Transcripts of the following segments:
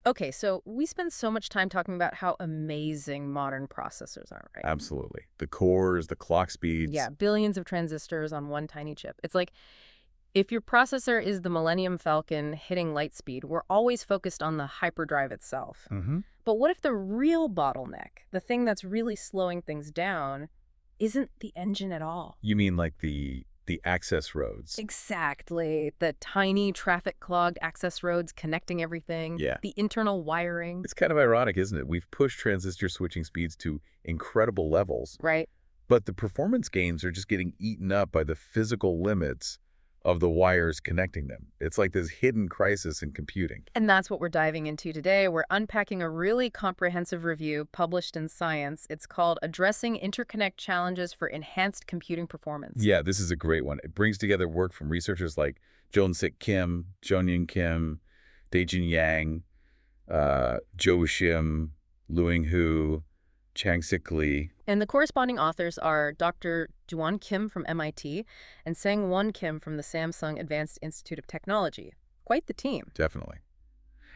Okay, so we spend so much time talking about how amazing modern processors are, right? Absolutely. The cores, the clock Yeah, speeds. billions of transistors on one tiny chip. It's like if your processor is the Millennium Falcon hitting light speed, we're always focused on the hyperdrive itself. Hmm. But what if the real bottleneck, the thing that's really slowing things down, isn't the engine at all? You mean like the access roads? Exactly. The tiny traffic-clogged access roads connecting everything, Yeah. the internal wiring, It's kind of ironic, isn't it? We've pushed transistor switching speeds to incredible levels, right? but the performance gains are just getting eaten up by the physical limits of the wires connecting them. It's like this hidden crisis in computing. And that's what we're diving into today. We're unpacking a really comprehensive review published in Science. It's called Addressing Interconnect Challenges for Enhanced Computing Performance. Yeah, this is a great one. It brings together work from researchers like Joon-Sik Kim, Jonghyun Kim, Daejin Yang, Zhou Shim, Luing Hu, Chang-Sik Lee. And the corresponding authors are Dr. Juan Kim from MIT and Sang-Won Kim from the Samsung Advanced Institute of Technology. Quite the team. Definitely.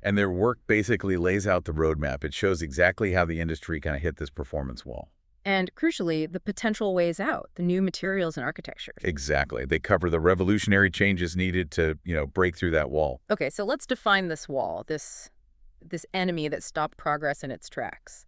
And their work basically lays out the roadmap. It shows exactly how the industry kind of hit this performance wall. And crucially, the potential ways out, the new materials and architectures. Exactly. They cover the revolutionary changes needed to, break through that wall. Okay, so let's define this wall, this enemy that stopped progress in its tracks.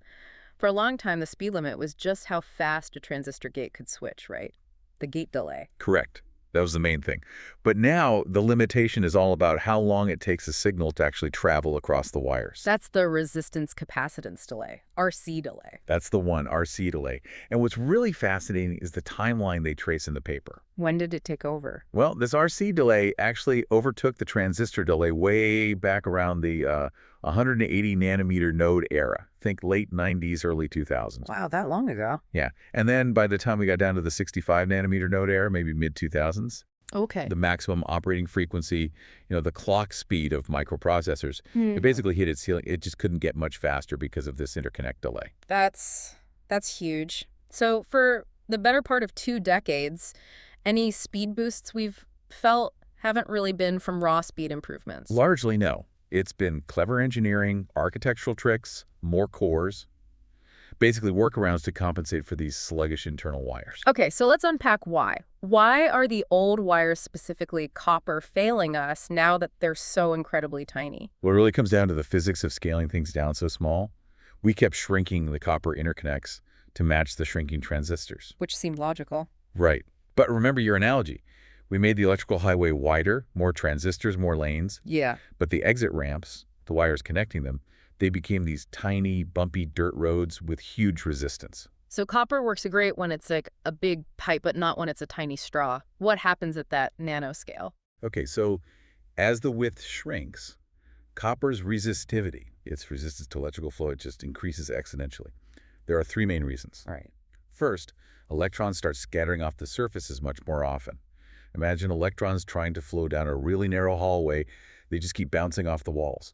For a long time, the speed limit was just how fast a transistor gate could switch, right? The gate delay. Correct. That was the main thing. But now the limitation is all about how long it takes a signal to actually travel across the wires. That's the resistance capacitance delay, RC delay. That's the one, RC delay. And what's really fascinating is the timeline they trace in the paper. When did it take over? Well, this RC delay actually overtook the transistor delay way back around the 180 nanometer node era. Think late 90s, early 2000s. Wow, that long ago. Yeah. And then by the time we got down to the 65 nanometer node era, maybe mid 2000s, Okay. the maximum operating frequency, the clock speed of microprocessors, Hmm. it basically hit its ceiling. It just couldn't get much faster because of this interconnect delay. That's huge. So for the better part of 2 decades, any speed boosts we've felt haven't really been from raw speed improvements. Largely, no. It's been clever engineering, architectural tricks, more cores, basically workarounds to compensate for these sluggish internal wires. Okay, so let's unpack why. Why are the old wires, specifically copper, failing us now that they're so incredibly tiny? Well, it really comes down to the physics of scaling things down so small. We kept shrinking the copper interconnects to match the shrinking transistors. Which seemed logical. Right. But remember your analogy. We made the electrical highway wider, more transistors, more lanes, Yeah. but the exit ramps, the wires connecting them, they became these tiny, bumpy dirt roads with huge resistance. So copper works great when it's like a big pipe, but not when it's a tiny straw. What happens at that nanoscale? Okay, so as the width shrinks, copper's resistivity, its resistance to electrical flow, it just increases exponentially. There are three main reasons. Right. First, electrons start scattering off the surfaces much more often. Imagine electrons trying to flow down a really narrow hallway. They just keep bouncing off the walls.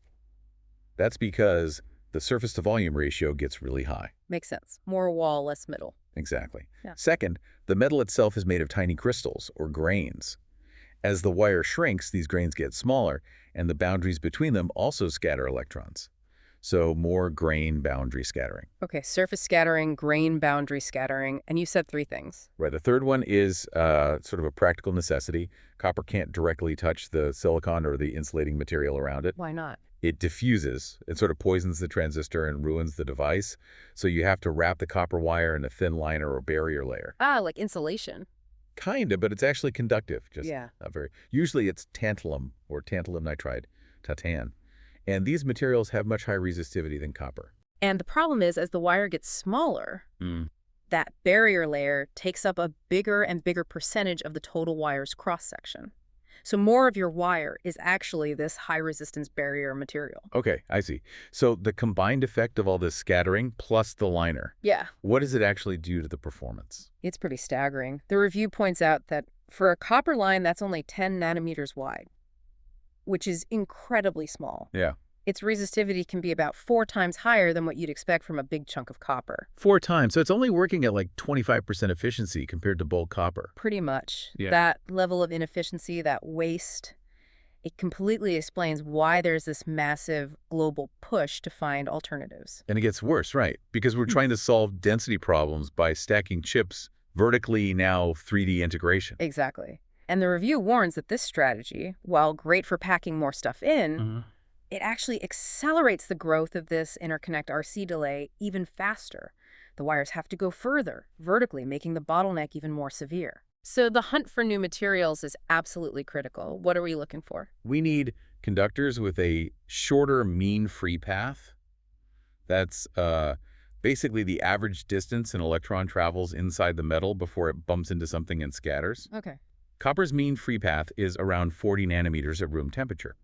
That's because the surface-to-volume ratio gets really high. Makes sense. More wall, less middle. Exactly. Yeah. Second, the metal itself is made of tiny crystals, or grains. As the wire shrinks, these grains get smaller, and the boundaries between them also scatter electrons. So more grain boundary scattering. Okay, surface scattering, grain boundary scattering, and you said three things. Right. The third one is sort of a practical necessity. Copper can't directly touch the silicon or the insulating material around it. Why not? It diffuses. It sort of poisons the transistor and ruins the device. So you have to wrap the copper wire in a thin liner or barrier layer. Ah, like insulation. Kind of, but it's actually conductive. Just Yeah. not very. Usually it's tantalum or tantalum nitride, tatan. And these materials have much higher resistivity than copper. And the problem is, as the wire gets smaller, that barrier layer takes up a bigger and bigger percentage of the total wire's cross-section. So more of your wire is actually this high-resistance barrier material. Okay, I see. So the combined effect of all this scattering plus the liner, Yeah, what does it actually do to the performance? it's pretty staggering. The review points out that for a copper line, that's only 10 nanometers wide, which is incredibly small. Yeah. Its resistivity can be about 4 times higher than what you'd expect from a big chunk of copper. 4 times. So it's only working at like 25% efficiency compared to bulk copper. Pretty much. Yeah. That level of inefficiency, that waste, It completely explains why there's this massive global push to find alternatives. And it gets worse, right? Because we're trying to solve density problems by stacking chips vertically, now 3D integration. Exactly. And the review warns that this strategy, while great for packing more stuff in, Mhm. it actually accelerates the growth of this interconnect RC delay even faster. The wires have to go further, vertically, making the bottleneck even more severe. So the hunt for new materials is absolutely critical. What are we looking for? We need conductors with a shorter mean free path. That's basically the average distance an electron travels inside the metal before it bumps into something and scatters. Okay. Copper's mean free path is around 40 nanometers at room temperature.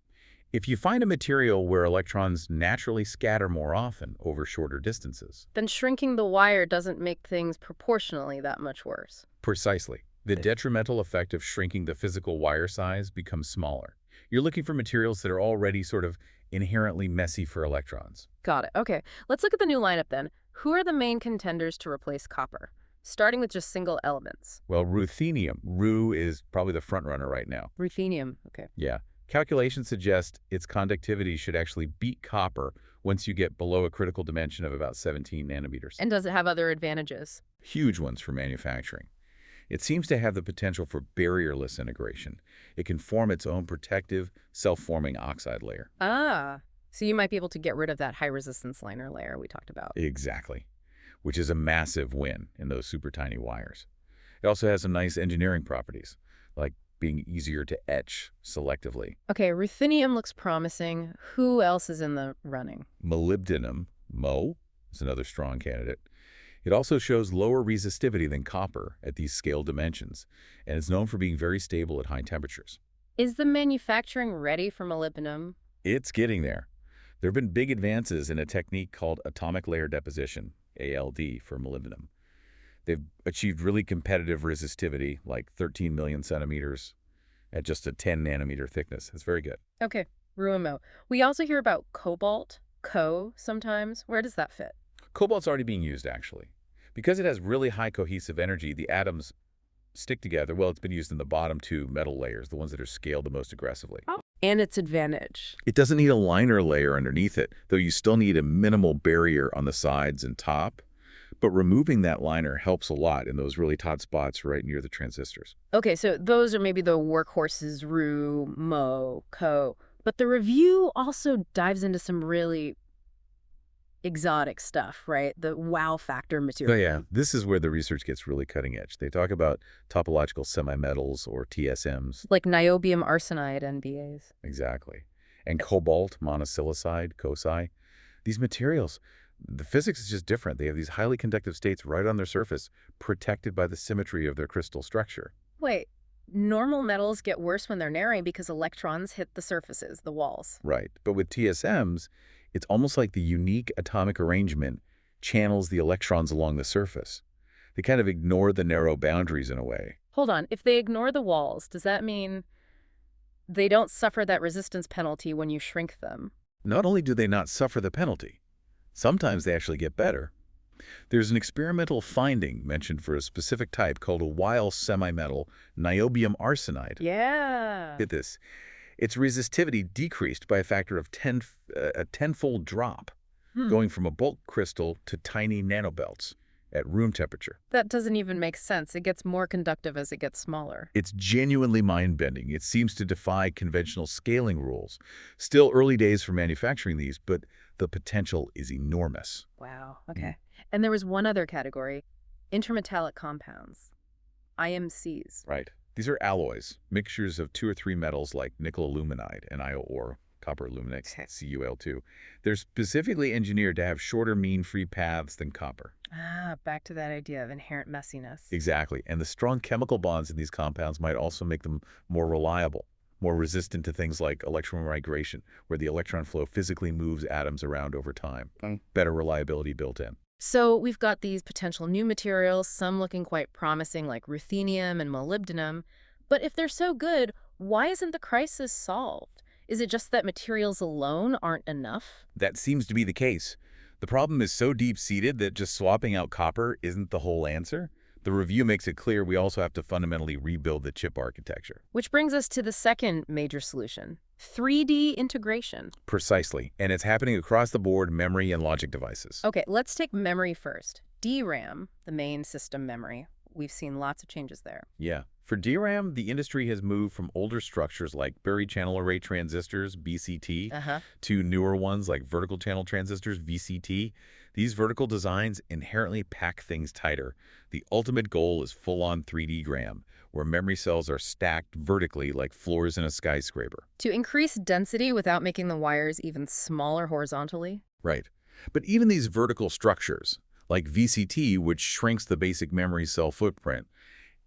If you find a material where electrons naturally scatter more often over shorter distances. Then shrinking the wire doesn't make things proportionally that much worse. Precisely. The detrimental effect of shrinking the physical wire size becomes smaller. You're looking for materials that are already sort of inherently messy for electrons. Got it. Okay. Let's look at the new lineup then. Who are the main contenders to replace copper? Starting with just single elements. Well, ruthenium, Ru is probably the front runner right now. Ruthenium. Okay. Yeah. Calculations suggest its conductivity should actually beat copper once you get below a critical dimension of about 17 nanometers. And does it have other advantages? Huge ones for manufacturing. It seems to have the potential for barrierless integration. It can form its own protective, self-forming oxide layer. Ah, so you might be able to get rid of that high-resistance liner layer we talked about. Exactly, which is a massive win in those super tiny wires. It also has some nice engineering properties, like being easier to etch selectively. Okay, ruthenium looks promising. Who else is in the running? Molybdenum, Mo, is another strong candidate. It also shows lower resistivity than copper at these scale dimensions, and is known for being very stable at high temperatures. Is the manufacturing ready for molybdenum? It's getting there. There have been big advances in a technique called atomic layer deposition, ALD, for molybdenum. They've achieved really competitive resistivity, like 13 million centimeters at just a 10 nanometer thickness. It's very good. Okay, Ruimo. We also hear about cobalt, sometimes. Where does that fit? Cobalt's already being used, actually. Because it has really high cohesive energy, the atoms stick together. Well, it's been used in the bottom two metal layers, the ones that are scaled the most aggressively. And its advantage. It doesn't need a liner layer underneath it, though you still need a minimal barrier on the sides and top. But removing that liner helps a lot in those really hot spots right near the transistors. Okay, so those are maybe the workhorses, Ru, Mo, Co. But the review also dives into some really exotic stuff, right? The wow factor material. Oh, yeah. This is where the research gets really cutting edge. They talk about topological semimetals, or TSMs. Like niobium arsenide NBAs. Exactly. And cobalt, monosilicide, COSI. These materials, the physics is just different. They have these highly conductive states right on their surface, protected by the symmetry of their crystal structure. Wait, normal metals get worse when they're narrowing because electrons hit the surfaces, the walls. Right. But with TSMs, it's almost like the unique atomic arrangement channels the electrons along the surface. They kind of ignore the narrow boundaries in a way. Hold on, if they ignore the walls, does that mean they don't suffer that resistance penalty when you shrink them? Not only do they not suffer the penalty, sometimes they actually get better. There's an experimental finding mentioned for a specific type called a Weil semimetal, niobium arsenide. Yeah. Get this. Its resistivity decreased by a factor of a tenfold drop, going from a bulk crystal to tiny nanobelts at room temperature. That doesn't even make sense. It gets more conductive as it gets smaller. It's genuinely mind-bending. It seems to defy conventional scaling rules. Still early days for manufacturing these, but the potential is enormous. Wow, okay. And there was one other category, intermetallic compounds, IMCs. Right. These are alloys, mixtures of 2 or 3 metals like nickel aluminide and io ore, copper aluminate, CuL2. They're specifically engineered to have shorter mean free paths than copper. Ah, back to that idea of inherent messiness. Exactly. And the strong chemical bonds in these compounds might also make them more reliable, more resistant to things like electron migration, where the electron flow physically moves atoms around over time. Better reliability built in. So we've got these potential new materials, some looking quite promising like ruthenium and molybdenum. But if they're so good, why isn't the crisis solved? Is it just that materials alone aren't enough? That seems to be the case. The problem is so deep-seated that just swapping out copper isn't the whole answer. The review makes it clear we also have to fundamentally rebuild the chip architecture. Which brings us to the second major solution, 3D integration. Precisely, and it's happening across the board, memory and logic devices. Okay, let's take memory first. DRAM, the main system memory. We've seen lots of changes there. Yeah. For DRAM, the industry has moved from older structures like buried channel array transistors, BCT, to newer ones like vertical channel transistors, VCT. These vertical designs inherently pack things tighter. The ultimate goal is full-on 3D DRAM, where memory cells are stacked vertically like floors in a skyscraper. To increase density without making the wires even smaller horizontally? Right. But even these vertical structures, like VCT, which shrinks the basic memory cell footprint,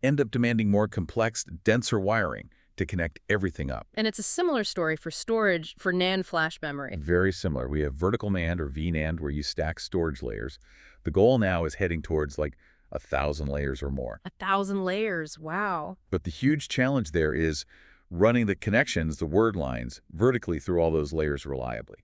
end up demanding more complex, denser wiring to connect everything up. And it's a similar story for storage for NAND flash memory. Very similar. We have vertical NAND or VNAND where you stack storage layers. The goal now is heading towards like 1,000 layers or more. 1,000 layers, wow. But the huge challenge there is running the connections, the word lines, vertically through all those layers reliably.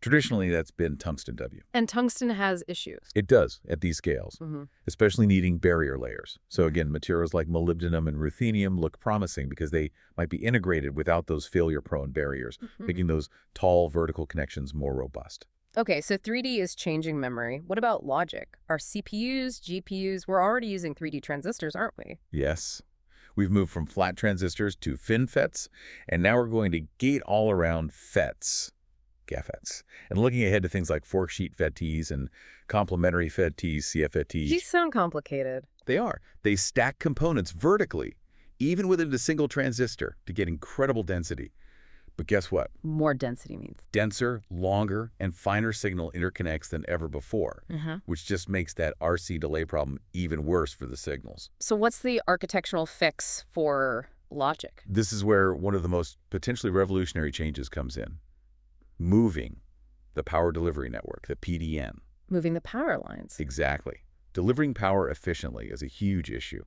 Traditionally, that's been tungsten W. And tungsten has issues. It does at these scales, especially needing barrier layers. So again, materials like molybdenum and ruthenium look promising because they might be integrated without those failure-prone barriers, making those tall vertical connections more robust. Okay, so 3D is changing memory. What about logic? Our CPUs, GPUs, we're already using 3D transistors, aren't we? Yes. We've moved from flat transistors to FinFETs, and now we're going to gate-all-around FETs. GAFETs, and looking ahead to things like fork-sheet FETs and complementary FETs, CFETs. These sound complicated. They are. They stack components vertically, even within a single transistor, to get incredible density. But guess what? More density means? Denser, longer, and finer signal interconnects than ever before, which just makes that RC delay problem even worse for the signals. So what's the architectural fix for logic? This is where one of the most potentially revolutionary changes comes in. Moving the power delivery network, the PDN. Moving the power lines. Exactly. Delivering power efficiently is a huge issue.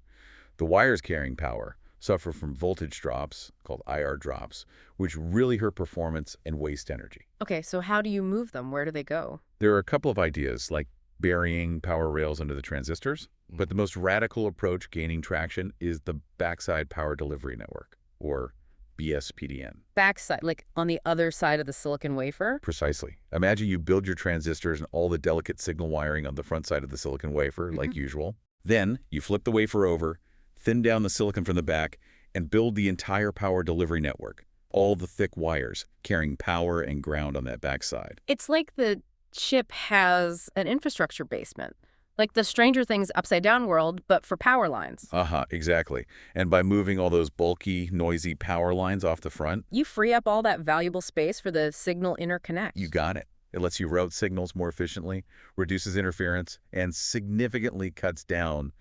The wires carrying power suffer from voltage drops, called IR drops, which really hurt performance and waste energy. Okay, so how do you move them? Where do they go? There are a couple of ideas, like burying power rails under the transistors, but the most radical approach gaining traction is the backside power delivery network, or BSPDN. Backside, like on the other side of the silicon wafer? Precisely. Imagine you build your transistors and all the delicate signal wiring on the front side of the silicon wafer, like usual. Then you flip the wafer over, thin down the silicon from the back, and build the entire power delivery network. All the thick wires carrying power and ground on that backside. It's like the chip has an infrastructure basement. Like the Stranger Things upside-down world, but for power lines. Exactly. And by moving all those bulky, noisy power lines off the front, you free up all that valuable space for the signal interconnect. You got it. It lets you route signals more efficiently, reduces interference, and significantly cuts down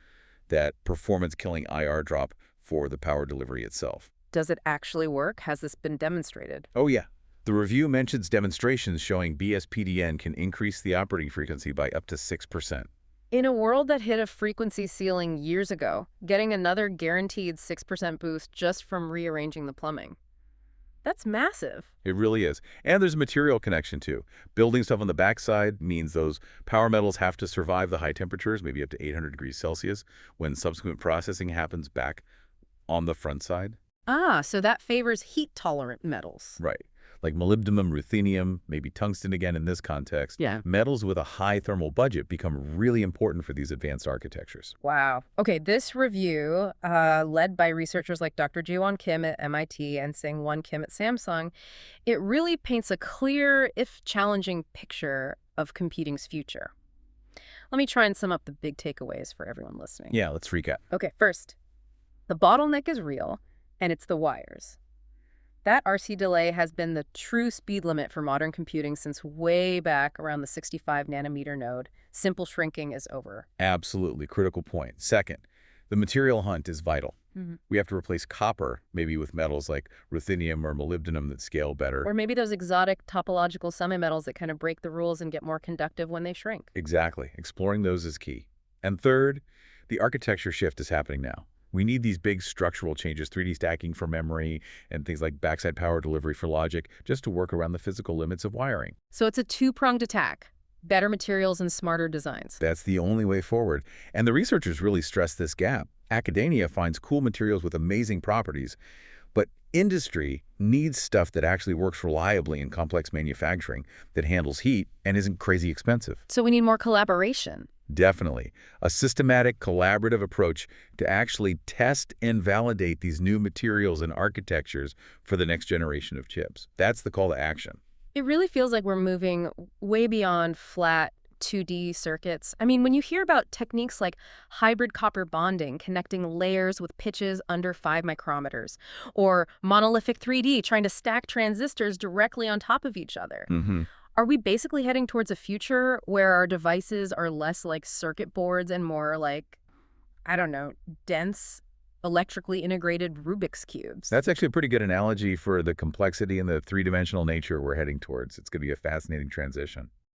that performance-killing IR drop for the power delivery itself. Does it actually work? Has this been demonstrated? Oh, yeah. The review mentions demonstrations showing BSPDN can increase the operating frequency by up to 6%. In a world that hit a frequency ceiling years ago, getting another guaranteed 6% boost just from rearranging the plumbing. That's massive. It really is. And there's a material connection, too. Building stuff on the backside means those power metals have to survive the high temperatures, maybe up to 800 degrees Celsius, when subsequent processing happens back on the front side. So that favors heat-tolerant metals. Right. Like molybdenum, ruthenium, maybe tungsten again in this context. Yeah. Metals with a high thermal budget become really important for these advanced architectures. Wow. Okay, this review, led by researchers like Dr. Jaewon Kim at MIT and Sang-Won Kim at Samsung, it really paints a clear, if challenging, picture of computing's future. Let me try and sum up the big takeaways for everyone listening. Yeah, let's recap. Okay, first, the bottleneck is real, and it's the wires. That RC delay has been the true speed limit for modern computing since way back around the 65 nanometer node. Simple shrinking is over. Absolutely. Critical point. Second, the material hunt is vital. We have to replace copper, maybe with metals like ruthenium or molybdenum that scale better. Or maybe those exotic topological semimetals that kind of break the rules and get more conductive when they shrink. Exactly. Exploring those is key. And third, the architecture shift is happening now. We need these big structural changes, 3D stacking for memory, and things like backside power delivery for logic, just to work around the physical limits of wiring. So it's a two-pronged attack. Better materials and smarter designs. That's the only way forward. And the researchers really stress this gap. Academia finds cool materials with amazing properties, but industry needs stuff that actually works reliably in complex manufacturing, that handles heat and isn't crazy expensive. So we need more collaboration. Definitely. A systematic, collaborative approach to actually test and validate these new materials and architectures for the next generation of chips. That's the call to action. It really feels like we're moving way beyond flat 2D circuits. I mean, when you hear about techniques like hybrid copper bonding, connecting layers with pitches under 5 micrometers, or monolithic 3D, trying to stack transistors directly on top of each other, are we basically heading towards a future where our devices are less like circuit boards and more like, I don't know, dense, electrically integrated Rubik's Cubes? That's actually a pretty good analogy for the complexity and the three-dimensional nature we're heading towards. It's going to be a fascinating transition.